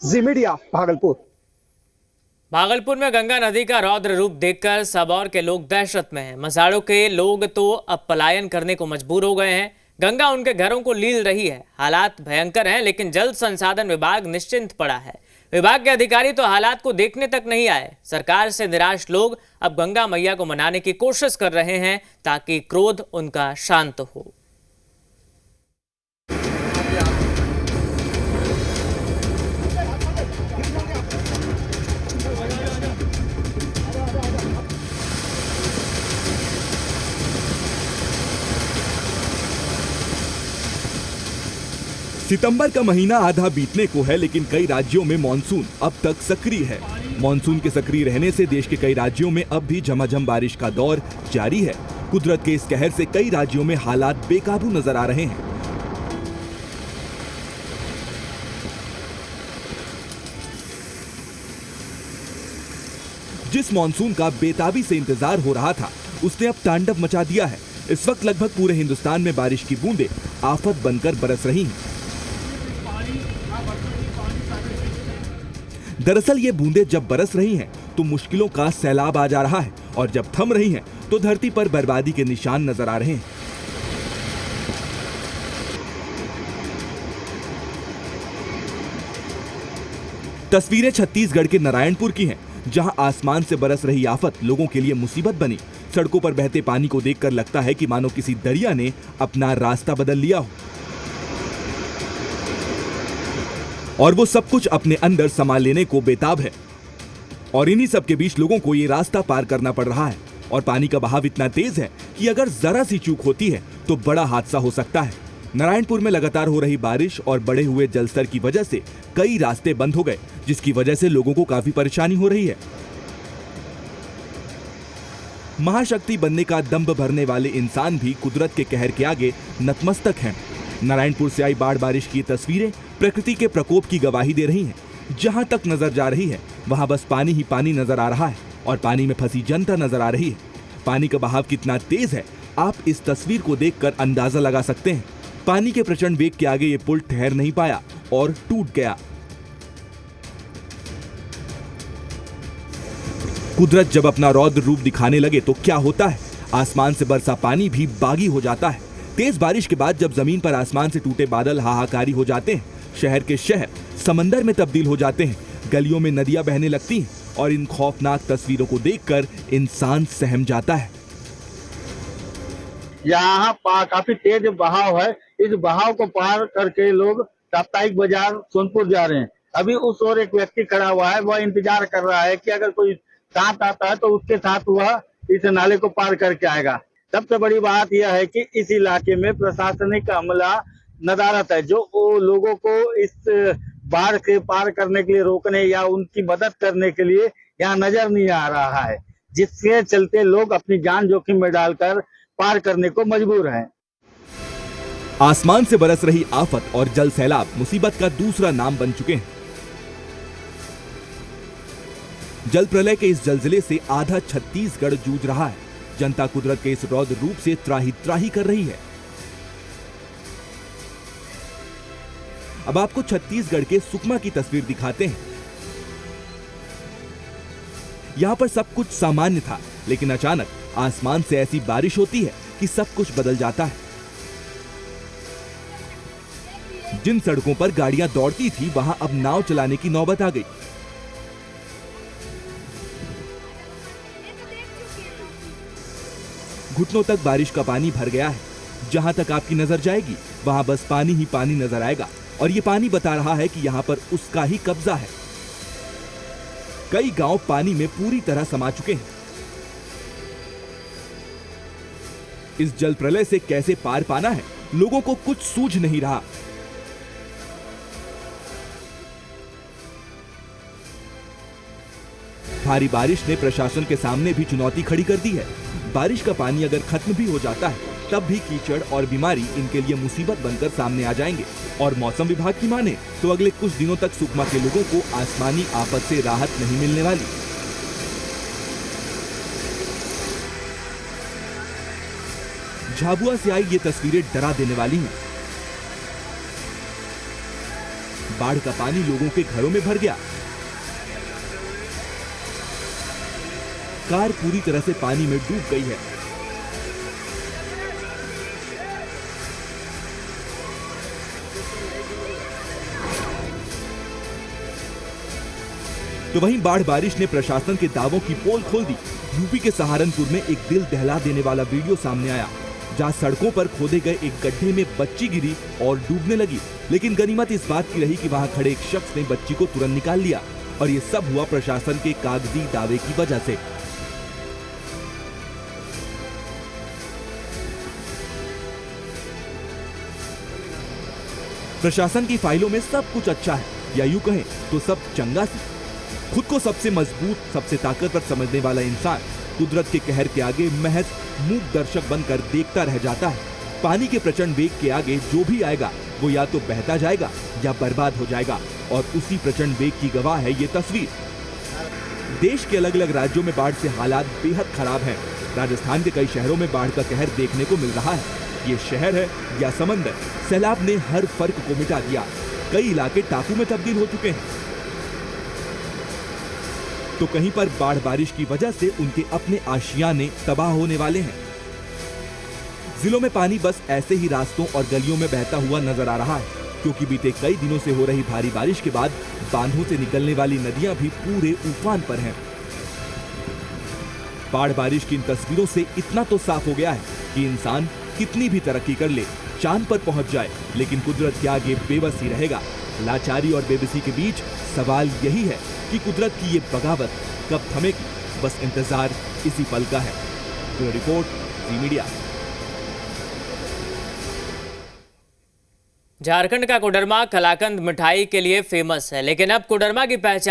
जी media Bhagalpur. Bhagalpur में गंगा नदी का रौद्र रूप देखकर सबौर के लोग दहशत में हैं। मसाड़ों के लोग तो अब पलायन करने को मजबूर हो गए हैं। गंगा उनके घरों को लील रही है। हालात भयंकर हैं, लेकिन जल संसाधन विभाग निश्चिंत पड़ा है। विभाग के अधिकारी तो हालात को देखने तक नहीं आए। सरकार से निराश लोग अब गंगा मैया को मनाने की कोशिश कर रहे हैं ताकि क्रोध उनका शांत हो। सितंबर का महीना आधा बीतने को है, लेकिन कई राज्यों में मॉनसून अब तक सक्रिय है। मॉनसून के सक्रिय रहने से देश के कई राज्यों में अब भी झमाझम बारिश का दौर जारी है। कुदरत के इस कहर से कई राज्यों में हालात बेकाबू नजर आ रहे हैं। जिस मॉनसून का बेताबी से इंतजार हो रहा था, उसने अब तांडव मचा दिया है। इस वक्त लगभग पूरे हिंदुस्तान में बारिश की बूंदें आफत बनकर बरस रही हैं। दरअसल ये बूंदें जब बरस रही हैं, तो मुश्किलों का सैलाब आ जा रहा है, और जब थम रही हैं, तो धरती पर बर्बादी के निशान नजर आ रहे हैं। तस्वीरें छत्तीसगढ़ के नारायणपुर की हैं, जहां आसमान से बरस रही आफत लोगों के लिए मुसीबत बनी। सड़कों पर बहते पानी को देखकर लगता है कि मानो किसी दरिया ने अपना रास्ता बदल लिया हो, और वो सब कुछ अपने अंदर समा लेने को बेताब है। और इन्हीं सब के बीच लोगों को ये रास्ता पार करना पड़ रहा है, और पानी का बहाव इतना तेज है कि अगर जरा सी चूक होती है तो बड़ा हादसा हो सकता है। नारायणपुर में लगातार हो रही बारिश और बढ़े हुए जलस्तर की वजह से कई रास्ते बंद हो गए, जिसकी वजह से लोगों को काफी परेशानी हो रही है। महाशक्ति बनने का दंभ भरने वाले इंसान भी कुदरत के कहर के आगे नतमस्तक हैं। नारायणपुर से आई बाढ़ बारिश की तस्वीरें प्रकृति के प्रकोप की गवाही दे रही हैं। जहां तक नजर जा रही है, वहां बस पानी ही पानी नजर आ रहा है, और पानी में फंसी जनता नजर आ रही है। पानी का बहाव कितना तेज है, आप इस तस्वीर को देखकर अंदाजा लगा सकते हैं। पानी के प्रचंड वेग के आगे ये पुल ठहर नहीं पाया और टूट गया। कुदरत जब अपना रौद्र रूप दिखाने लगे तो क्या होता है, आसमान से बरसा पानी भी बागी हो जाता है। तेज बारिश के बाद जब जमीन पर आसमान से टूटे बादल हाहाकारी हो जाते हैं, शहर के शहर समंदर में तब्दील हो जाते हैं, गलियों में नदियां बहने लगती हैं, और इन खौफनाक तस्वीरों को देखकर इंसान सहम जाता है। यहाँ काफी तेज बहाव है। इस बहाव को पार करके लोग साप्ताहिक बाजार सोनपुर जा रहे हैं। अभी उस ओर एक व्यक्ति खड़ा हुआ है, वह इंतजार कर रहा है कि अगर कोई साथ आता है तो उसके साथ वह इस नाले को पार करके आएगा। सबसे बड़ी बात यह है कि इस इलाके में प्रशासनिक अमला नदारत है, जो लोगों को इस बाढ़ के पार करने के लिए रोकने या उनकी मदद करने के लिए यहाँ नजर नहीं आ रहा है, जिसके चलते लोग अपनी जान जोखिम में डालकर पार करने को मजबूर हैं। आसमान से बरस रही आफत और जल सैलाब मुसीबत का दूसरा नाम बन चुके हैं। जल प्रलय के इस जलजिले से आधा छत्तीसगढ़ जूझ रहा है। जनता कुदरत के इस रौद्र रूप से त्राही त्राही कर रही है। अब आपको छत्तीसगढ़ के सुकमा की तस्वीर दिखाते हैं। यहां पर सब कुछ सामान्य था, लेकिन अचानक आसमान से ऐसी बारिश होती है कि सब कुछ बदल जाता है। जिन सड़कों पर गाड़ियां दौड़ती थी, वहां अब नाव चलाने की नौबत आ गई। घुटनों तक बारिश का पानी भर गया है। जहां तक आपकी नजर जाएगी, वहां बस पानी ही पानी नजर आएगा, और ये पानी बता रहा है कि यहां पर उसका ही कब्जा है। कई गांव पानी में पूरी तरह समा चुके हैं। इस जल प्रलय से कैसे पार पाना है, लोगों को कुछ सूझ नहीं रहा। भारी बारिश ने प्रशासन के सामने भी चुनौती खड़ी कर दी है। बारिश का पानी अगर खत्म भी हो जाता है, तब भी कीचड़ और बीमारी इनके लिए मुसीबत बनकर सामने आ जाएंगे। और मौसम विभाग की माने तो अगले कुछ दिनों तक सुकमा के लोगों को आसमानी आफत से राहत नहीं मिलने वाली। झाबुआ से आई ये तस्वीरें डरा देने वाली हैं। बाढ़ का पानी लोगों के घरों में भर गया। कार पूरी तरह से पानी में डूब गई है। तो वहीं बाढ़ बारिश ने प्रशासन के दावों की पोल खोल दी। यूपी के सहारनपुर में एक दिल दहला देने वाला वीडियो सामने आया, जहां सड़कों पर खोदे गए एक गड्ढे में बच्ची गिरी और डूबने लगी। लेकिन गनीमत इस बात की रही कि वहां खड़े एक शख्स ने बच्ची को तुरंत निकाल लिया, और ये सब हुआ प्रशासन के कागजी दावे की वजह से। प्रशासन की फाइलों में सब कुछ अच्छा है, या यूं कहें तो सब चंगा सी। खुद को सबसे मजबूत, सबसे ताकतवर समझने वाला इंसान कुदरत के कहर के आगे महज मूक दर्शक बनकर देखता रह जाता है। पानी के प्रचंड वेग के आगे जो भी आएगा वो या तो बहता जाएगा या बर्बाद हो जाएगा, और उसी प्रचंड वेग की गवाह है ये तस्वीर। देश के अलग अलग राज्यों में बाढ़ से हालात बेहद खराब हैं। राजस्थान के कई शहरों में बाढ़ का कहर देखने को मिल रहा है। ये शहर है या समंदर, सैलाब ने हर फर्क को मिटा दिया। कई इलाके टापू में तब्दील हो चुके हैं, तो कहीं पर बाढ़ बारिश की वजह से उनके अपने आशियाने तबाह होने वाले हैं। जिलों में पानी बस ऐसे ही रास्तों और गलियों में बहता हुआ नजर आ रहा है, क्योंकि बीते कई दिनों से हो रही भारी बारिश के बाद बांधों से निकलने वाली नदियां भी पूरे उफान पर हैं। बाढ़ बारिश की इन तस्वीरों से इतना तो साफ हो गया है कि इंसान कितनी भी तरक्की कर ले, चांद पर पहुंच जाए, लेकिन कुदरत के आगे बेबस ही रहेगा। लाचारी और बेबसी के बीच सवाल यही है कि कुदरत की ये बगावत कब थमेगी। बस इंतजार इसी पल का है। ब्यूरो रिपोर्ट, जी मीडिया। झारखंड का कोडरमा कलाकंद मिठाई के लिए फेमस है, लेकिन अब कोडरमा की पहचान